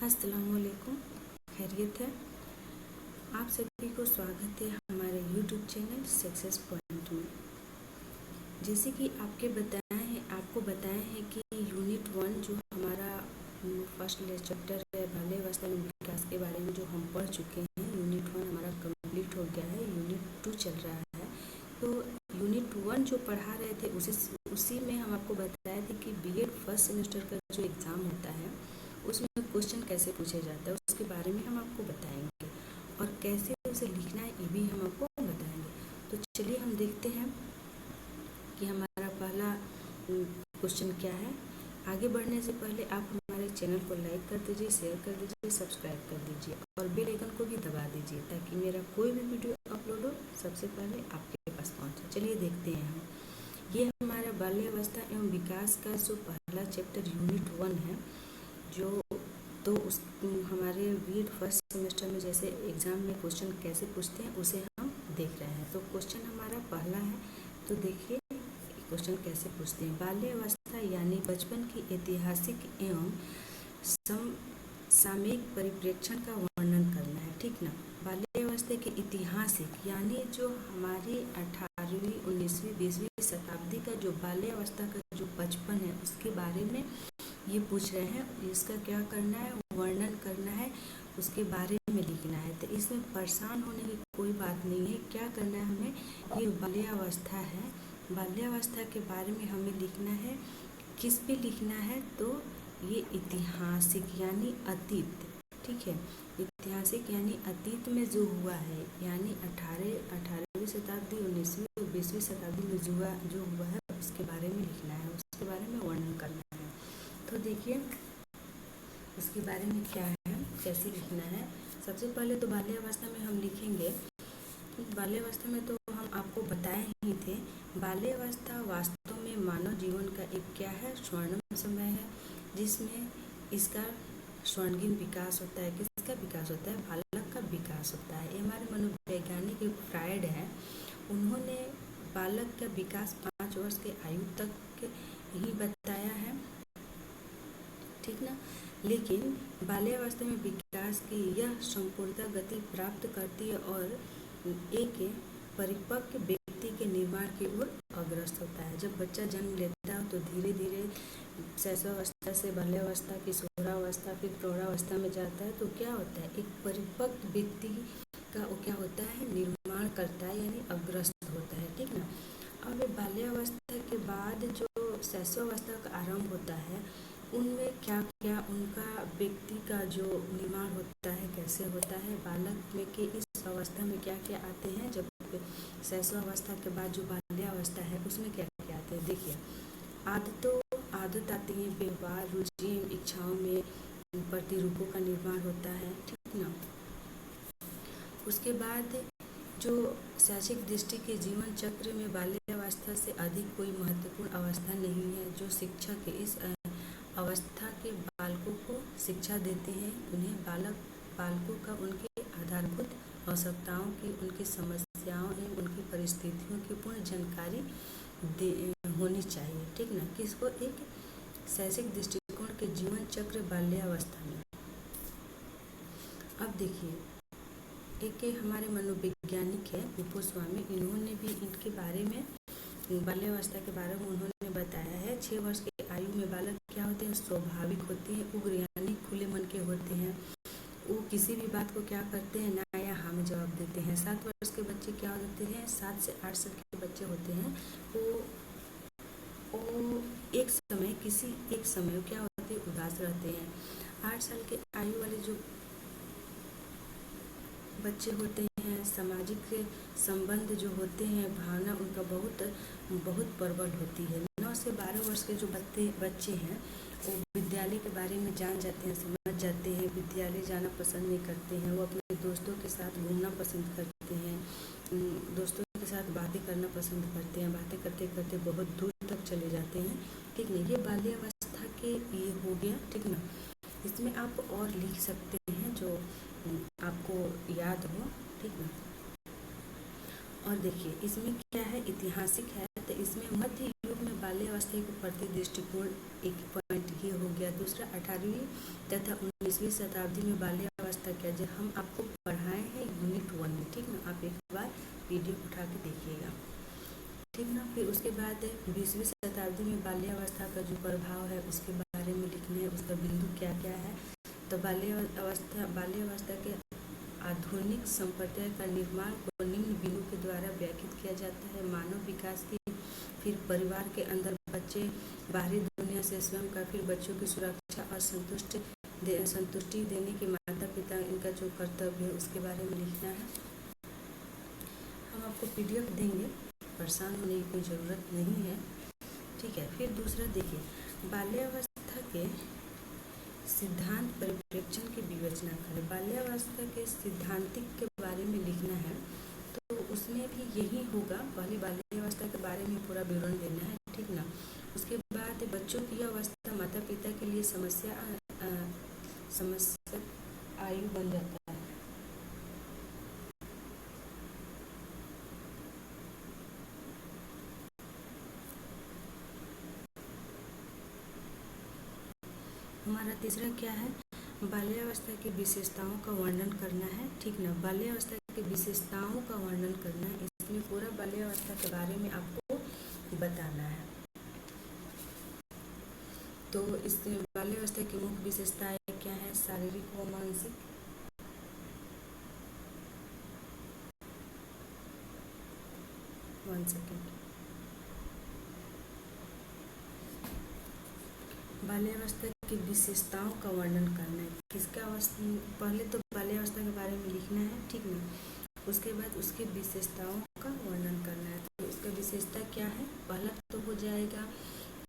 अस्सलामुअलैकुम, खैरियत है। आप सभी को स्वागत है हमारे YouTube चैनल सक्सेस पॉइंट में। जैसे कि आपको बताया है कि यूनिट 1 जो हमारा फर्स्ट चैप्टर है बाल्य अवस्था में विकास के बारे में जो हम पढ़ चुके हैं, यूनिट 1 हमारा कंप्लीट हो गया है। यूनिट 2 चल रहा है। तो यूनिट 1 जो पढ़ा रहे थे उसी में हम आपको बताए थे कि बीएड फर्स्ट सेमेस्टर का जो एग्ज़ाम होता है उसमें क्वेश्चन कैसे पूछे जाता है उसके बारे में हम आपको बताएंगे, और कैसे उसे लिखना है ये भी हम आपको बताएंगे। तो चलिए हम देखते हैं कि हमारा पहला क्वेश्चन क्या है। आगे बढ़ने से पहले आप हमारे चैनल को लाइक कर दीजिए, शेयर कर दीजिए, सब्सक्राइब कर दीजिए और बेल आइकन को भी दबा दीजिए ताकि मेरा कोई भी वीडियो अपलोड हो सबसे पहले आपके पास पहुँचे। चलिए देखते हैं हम। ये हमारा बाल्य अवस्था एवं विकास का जो पहला चैप्टर यूनिट 1 है, जो तो उस हमारे बीएड फर्स्ट सेमेस्टर में जैसे एग्ज़ाम में क्वेश्चन कैसे पूछते हैं उसे हम देख रहे हैं। तो क्वेश्चन हमारा पहला है, तो देखिए क्वेश्चन कैसे पूछते हैं। बाल्य अवस्था यानी बचपन की ऐतिहासिक एवं सामयिक परिप्रेक्षण का वर्णन करना है, ठीक ना। बाल्य अवस्था के ऐतिहासिक यानी जो हमारी 18वीं 19वीं 20वीं शताब्दी का जो बाल्य अवस्था का जो बचपन है उसके बारे में ये पूछ रहे हैं। इसका क्या करना है, वर्णन करना है, उसके बारे में लिखना है। तो इसमें परेशान होने की कोई बात नहीं है। क्या करना है हमें, ये बाल्यावस्था है, बाल्यावस्था के बारे में हमें लिखना है। किस पे लिखना है, तो ये ऐतिहासिक यानी अतीत, ठीक है। ऐतिहासिक यानी अतीत में जो हुआ है, यानी 18वीं शताब्दी 19वीं और 20वीं शताब्दी में जो हुआ है उसके बारे में लिखना है, उसके बारे में वर्णन करना है। तो देखिए उसके बारे में क्या है, कैसे लिखना है। सबसे पहले तो बाल्यावस्था में हम लिखेंगे। बाल्यावस्था में तो हम आपको बताए ही थे, बाल्यावस्था वास्तव में मानव जीवन का एक क्या है, स्वर्णिम समय है, जिसमें इसका स्वर्णिम विकास होता है। किसका विकास होता है, बालक का विकास होता है। ये हमारे मनोवैज्ञानिक फ्रायड है, उन्होंने बालक का विकास 5 वर्ष के आयु तक ही बताया है, ठीक ना। लेकिन बाल्यावस्था में विकास की यह संपूर्णता गति प्राप्त करती है और एक परिपक्व व्यक्ति के निर्माण की ओर अग्रसर होता है। जब बच्चा जन्म लेता है तो धीरे धीरे शैशवावस्था से बाल्यावस्था, किशोरावस्था, फिर प्रौढ़ावस्था में जाता है, तो क्या होता है, एक परिपक्व व्यक्ति का वो क्या होता है, निर्माण करता है, यानी अग्रसर होता है, ठीक ना। अब बाल्यावस्था के बाद जो शैशवावस्था का आरंभ होता है, उनमें क्या क्या उनका व्यक्ति का जो निर्माण होता है कैसे होता है, बालक में के इस अवस्था में क्या क्या आते हैं। जब शैशवावस्था के बाद जो बाल्यावस्था है उसमें क्या क्या आते हैं, देखिए आदत आती है, व्यवहार, रुचि, इच्छाओं में प्रतिरूपों का निर्माण होता है, ठीक ना। उसके बाद जो शैक्षिक दृष्टि के जीवन चक्र में बाल्यावस्था से अधिक कोई महत्वपूर्ण अवस्था नहीं है। जो शिक्षक इस अवस्था के बालकों को शिक्षा देते हैं, उन्हें बालकों का उनके आधारभूत आवश्यकताओं की, उनकी समस्याओं एवं उनकी परिस्थितियों की पूर्ण जानकारी होनी चाहिए, ठीक ना। किसको, एक शैक्षिक दृष्टिकोण के जीवन चक्र बाल्यावस्था में। अब देखिए एक हमारे मनोवैज्ञानिक है गोस्वामी, इन्होंने भी इनके बारे में बाल्यावस्था के बारे में उन्होंने बताया है। 6 वर्ष की आयु में बालक क्या होते हैं, स्वाभाविक होते हैं, उग्र यानी खुले मन के होते हैं। वो किसी भी बात को क्या करते हैं, ना या हाँ में जवाब देते हैं। 7 वर्ष के बच्चे क्या होते हैं, 7 से 8 साल के बच्चे होते हैं, वो एक समय क्या होते हैं, उदास रहते हैं। 8 साल के आयु वाले जो बच्चे होते हैं, सामाजिक संबंध जो होते हैं, भावना उनका बहुत प्रबल होती है। 9 से 12 वर्ष के जो बच्चे हैं वो विद्यालय के बारे में जान जाते हैं, समझ जाते हैं, विद्यालय जाना पसंद नहीं करते हैं, वो अपने दोस्तों के साथ घूमना पसंद करते हैं, दोस्तों के साथ बातें करना पसंद करते हैं, बातें करते करते बहुत दूर तक चले जाते हैं, ठीक ना। ये बाल्यावस्था के ये हो गया, ठीक ना। इसमें आप और लिख सकते हैं जो आपको याद हो, ठीक ना। और देखिए इसमें क्या है, ऐतिहासिक है, तो इसमें मध्य युग में बाल्यावस्था के प्रति दृष्टिकोण एक पॉइंट ये हो गया। दूसरा 18वीं तथा 19वीं शताब्दी में बाल्यावस्था क्या, जब हम आपको पढ़ाए हैं यूनिट 1 में, ठीक ना। आप एक बार वीडियो उठा के देखिएगा, ठीक ना। फिर उसके बाद 20वीं शताब्दी में बाल्यावस्था का जो प्रभाव है उसके बारे में लिखना है, उसका बिंदु क्या क्या है। तो बाल्यावस्था के आधुनिक संप्रदाय का निर्माण को निम्न बिंदु के द्वारा व्याख्यात किया जाता है। मानव विकास की, फिर परिवार के अंदर बच्चे बाहरी दुनिया से स्वयं का, फिर बच्चों की सुरक्षा और संतुष्टि देने के माता पिता इनका जो कर्तव्य है उसके बारे में लिखना है। हम आपको PDF देंगे, परेशान होने की कोई ज़रूरत नहीं है, ठीक है। फिर दूसरा देखिए, बाल्यावस्था के सिद्धांत परिप्रेक्षण की विवेचना करें। बाल्यावस्था के सिद्धांतिक के बारे में लिखना है, तो उसमें भी यही होगा। पहले बाल्यावस्था के बारे में पूरा विवरण देना है, ठीक ना। उसके बाद बच्चों की अवस्था माता पिता के लिए समस्या आयु बन जाता है। हमारा तीसरा क्या है, बाल्यावस्था की विशेषताओं का वर्णन करना है, ठीक ना। बाल्यावस्था की विशेषताओं का वर्णन करना है, इसमें पूरा बाल्यावस्था के बारे में आपको बताना है। तो इस बाल्यावस्था की मुख्य विशेषताएं क्या है, शारीरिक व मानसिक। One second. बाल्यावस्था की विशेषताओं का वर्णन करना है, किसका पहले तो बाल्यावस्था के बारे में लिखना है, ठीक ना। उसके बाद उसकी विशेषताओं का वर्णन करना है। तो उसका विशेषता क्या है, पहला तो हो जाएगा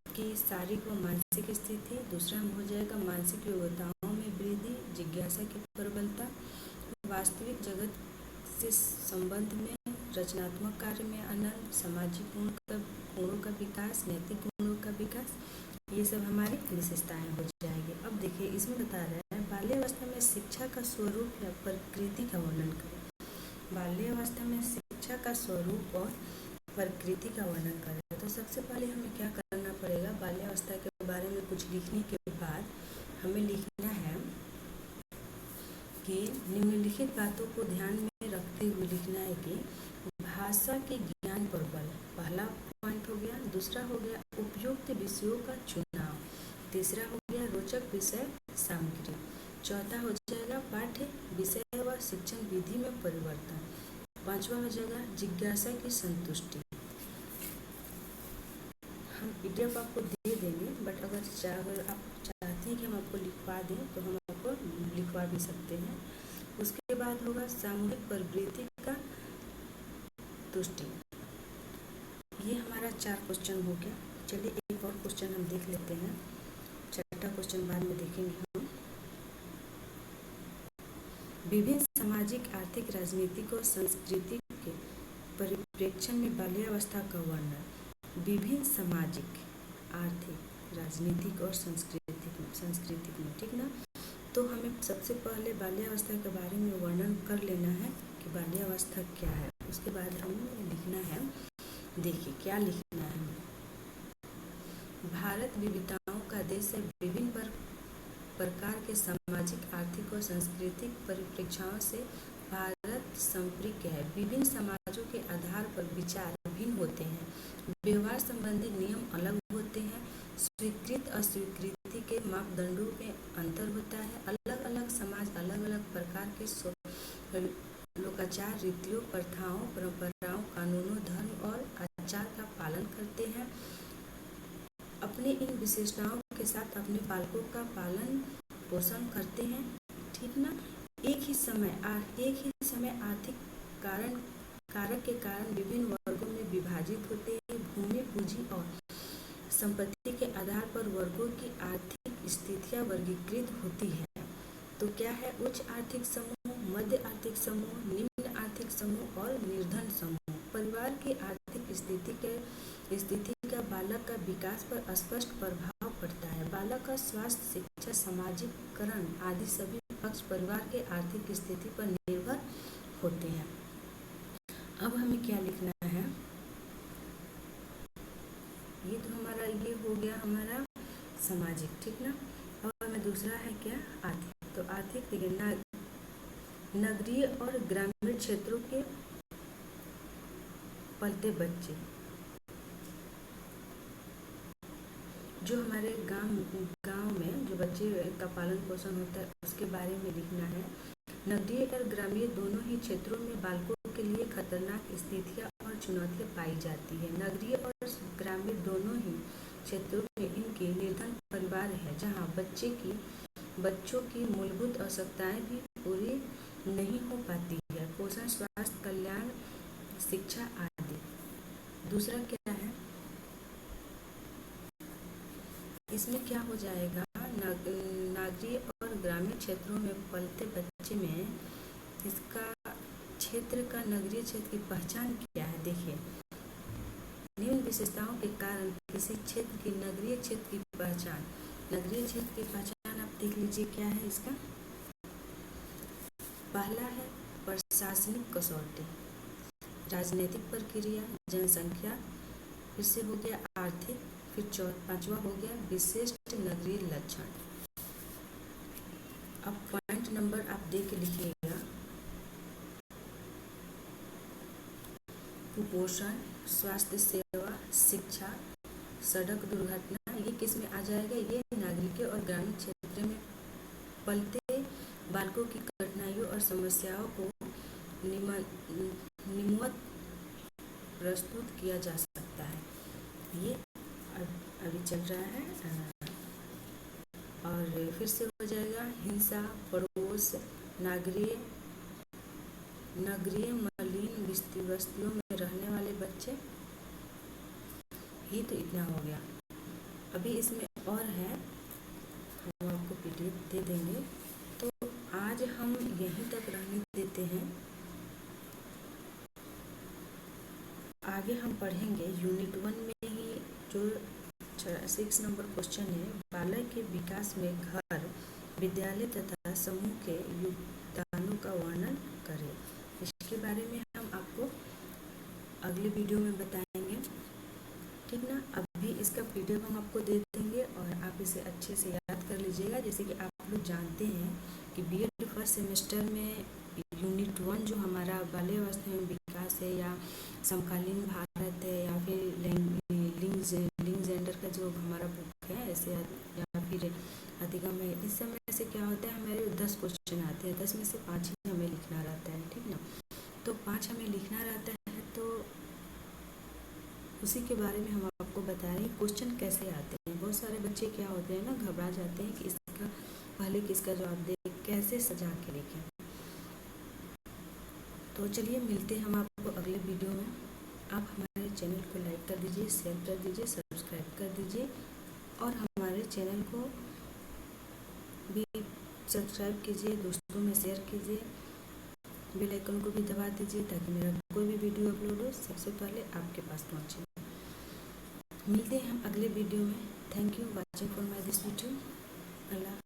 कि शारीरिक व मानसिक स्थिति, दूसरा हो जाएगा मानसिक योग्यताओं में वृद्धि, जिज्ञासा की प्रबलता, वास्तविक जगत से संबंध में, रचनात्मक कार्य में आनंद, सामाजिक गुणों का विकास, नैतिक गुणों का विकास, ये सब हमारी विशेषताएं हो जाएगी। अब देखिए, इसमें बता रहा है बाल्यावस्था में शिक्षा का स्वरूप या प्रकृति का वर्णन करें। बाल्यावस्था में शिक्षा का स्वरूप और प्रकृति का वर्णन करें। तो सबसे पहले हमें क्या करना पड़ेगा, बाल्यावस्था के बारे में कुछ लिखने के बाद हमें लिखना है कि निम्नलिखित बातों को ध्यान में रखते हुए लिखना है कि भाषा के ज्ञान पर बल, पहला पॉइंट हो गया। दूसरा हो गया उपयुक्त विषयों का चुनाव, तीसरा हो गया रोचक विषय सामग्री, चौथा हो जाएगा पाठ्य विषय व शिक्षण विधि में परिवर्तन, पांचवा हो जाएगा जिज्ञासा की संतुष्टि। हम PDF आपको दे देंगे, बट अगर आप चाहते हैं कि हम आपको लिखवा दें तो हम आपको लिखवा भी सकते हैं। उसके बाद होगा सामूहिक प्रवृत्ति का तुष्टि। ये हमारा 4 क्वेश्चन हो गया। चलिए एक और क्वेश्चन हम देख लेते हैं, छठा क्वेश्चन बाद में देखेंगे हम। विभिन्न सामाजिक, आर्थिक, राजनीतिक और सांस्कृतिक के परिप्रेक्ष्य में बाल्यावस्था का वर्णन। विभिन्न सामाजिक, आर्थिक, राजनीतिक और सांस्कृतिक में, ठीक ना। तो हमें सबसे पहले बाल्यावस्था के बारे में वर्णन कर लेना है कि बाल्यावस्था क्या है। उसके बाद हमें लिखना है, देखिए क्या लिखना है। भारत विविधताओं का देश है, विभिन्न प्रकार के सामाजिक, आर्थिक और सांस्कृतिक परिप्रेक्ष्यों से भारत संपृक्त है। विभिन्न समाजों के आधार पर विचार भिन्न होते हैं, व्यवहार संबंधी नियम अलग होते हैं, स्वीकृत अस्वीकृति के मापदंडों में अंतर होता है। अलग अलग समाज अलग अलग प्रकार के लोकाचार, रीतियों, प्रथाओं, परंपराओं, कानूनों, धर्म और आचार का पालन करते हैं। अपने इन विशेषताओं के साथ अपने बालकों का पालन पोषण करते हैं, ठीक ना। एक ही समय आर्थिक कारक के कारण विभिन्न वर्गों में विभाजित होते हैं। भूमि, पूंजी और संपत्ति के आधार पर वर्गों की आर्थिक स्थितियां वर्गीकृत होती है। तो क्या है, उच्च आर्थिक समूह, मध्य आर्थिक समूह, निम्न आर्थिक समूह और निर्धन समूह। परिवार की आर्थिक स्थिति का बालक का विकास पर स्पष्ट प्रभाव पड़ता है। बालक का स्वास्थ्य, शिक्षा, सामाजिककरण आदि सभी पक्ष परिवार के आर्थिक स्थिति पर निर्भर होते हैं। अब हमें क्या लिखना है, ये तो हमारा ये हो गया हमारा सामाजिक, ठीक ना। और हमें दूसरा है क्या, आर्थिक। तो आर्थिक देखिए नगरीय और ग्रामीण क्षेत्रों के पलते बच्चे, जो हमारे गांव में जो बच्चे का पालन पोषण होता है उसके बारे में लिखना है। नगरीय और ग्रामीण दोनों ही क्षेत्रों में बालकों के लिए खतरनाक स्थितियां और चुनौतियां पाई जाती है। नगरीय और ग्रामीण दोनों ही क्षेत्रों में इनके निर्धन परिवार है, जहां बच्चों की मूलभूत आवश्यकताएं भी पूरी नहीं हो पाती है, पोषण, स्वास्थ्य, कल्याण, शिक्षा आदि। दूसरा क्या है, इसमें क्या हो जाएगा, नगरीय और ग्रामीण क्षेत्रों में पलते बच्चे में इसका क्षेत्र का नगरीय क्षेत्र की पहचान क्या है। देखिए, निम्न विशेषताओं के कारण किसी क्षेत्र की नगरीय क्षेत्र की पहचान, नगरीय क्षेत्र की पहचान आप देख लीजिए क्या है इसका। पहला है प्रशासनिक कसौटी, राजनीतिक प्रक्रिया, जनसंख्या, फिर से हो गया आर्थिक, फिर पांचवा हो गया विशिष्ट नगरीय लक्षण। अब पॉइंट नंबर आप दे के लिखिएगा, कुपोषण, स्वास्थ्य सेवा, शिक्षा, सड़क दुर्घटना, ये किस में आ जाएगा, ये नागरिक और ग्रामीण क्षेत्र में पलते बालकों की कठिनाइयों और समस्याओं को निम्नवत प्रस्तुत किया जा सकता है। ये अभी चल रहा है। और फिर से हो जाएगा हिंसा, पड़ोस, नगरीय मलिन बस्तियों में रहने वाले बच्चे। ये तो इतना हो गया। अभी इसमें और है, हम आपको पीडीएफ दे देंगे, तो आज हम यहीं तक रहने देते हैं। आगे हम पढ़ेंगे यूनिट 1 में ही जो 6 नंबर क्वेश्चन है, बालक के विकास में घर, विद्यालय तथा समूह के योगदानों का वर्णन करें। इसके बारे में हम आपको अगले वीडियो में बताएंगे, ठीक ना। अभी इसका पीडीएफ हम आपको दे देंगे और आप इसे अच्छे से याद कर लीजिएगा। जैसे कि आप लोग जानते हैं कि बीएड फर्स्ट सेमेस्टर में यूनिट 1 जो हमारा बाल्य अवस्था में विकास है, या समकालीन भारत है, या फिर लिंग जेंडर का जो हमारा बुक है ऐसे, या फिर अधिगम है, इस समय से क्या होता है, हमारे 10 क्वेश्चन आते हैं, 10 में से 5 ही हमें लिखना रहता है, ठीक ना। तो 5 हमें लिखना रहता है, तो उसी के बारे में हम आपको बता रहे हैं क्वेश्चन कैसे आते हैं। बहुत सारे बच्चे क्या होते हैं ना, घबरा जाते हैं कि इसका पहले किसका जवाब दे, कैसे सजा के लिखें। तो चलिए मिलते हैं हम आपको अगले वीडियो में। आप हमारे चैनल को लाइक कर दीजिए, शेयर कर दीजिए, सब्सक्राइब कर दीजिए, और हमारे चैनल को भी सब्सक्राइब कीजिए, दोस्तों में शेयर कीजिए, बेल आइकन को भी दबा दीजिए ताकि मेरा कोई भी वीडियो अपलोड हो सबसे पहले आपके पास पहुंचे। मिलते हैं हम अगले वीडियो में। Thank you watching for my this video. Allah.